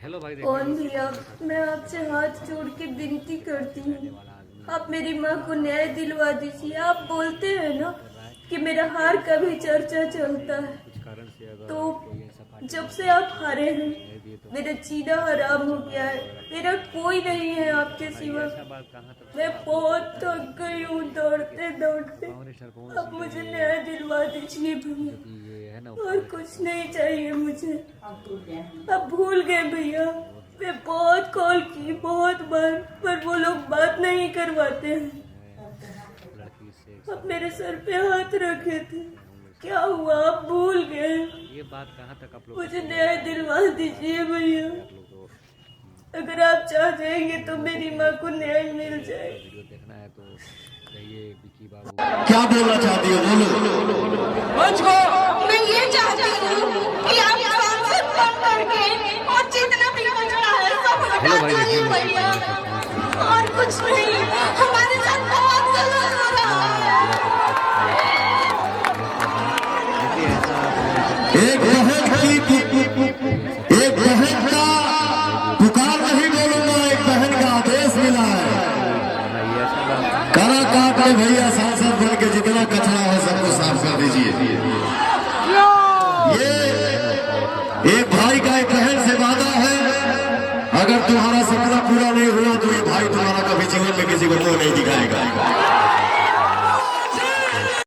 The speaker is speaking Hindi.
कौन भैया, मैं आपसे हाथ जोड़ के विनती करती हूँ, आप मेरी माँ को न्याय दिलवा दीजिए। आप बोलते हैं ना कि मेरा हार का भी चर्चा चलता है, तो जब से आप हारे हैं मेरा जीना हराम हो गया है। मेरा कोई नहीं है आपके सिवा। मैं बहुत थक गई हूँ दौड़ते दौड़ते। अब मुझे न्याय दिलवा दीजिए भैया, और कुछ नहीं चाहिए मुझे। अब भूल गए भैया, मैं बहुत कॉल की बहुत बार, पर वो लोग बात नहीं करवाते हैं। अब मेरे सर पे हाथ रखे थे, क्या हुआ आप भूल गए? ये बात कहाँ तक आप लोग मुझे न्याय दिलवा दीजिए भैया। अगर आप चाह जाएंगे तो मेरी माँ को न्याय मिल जाए। वीडियो देखना है तो कहिए विकी बाबू। क्या बोलना चाहती हो, बोलो। मुझको मैं ये चाहती हूँ कि आप सांसद बन करके और जितना भी कचरा है सब हटा दीजिए भैया, और कुछ नहीं। हमारे साथ बहुत गलत हो रहा है। एक बहन का पुकार नहीं बोलूंगा, एक बहन का आदेश मिला है। करा काट ले भैया, सांसद बन के जितना कचरा है सबको साफ कर दीजिए। ये एक भाई का एक बहन से वादा है, अगर तुम्हारा सपना पूरा नहीं हुआ तो ये भाई तुम्हारा कभी जीवन में किसी को मुंह नहीं दिखाएगा।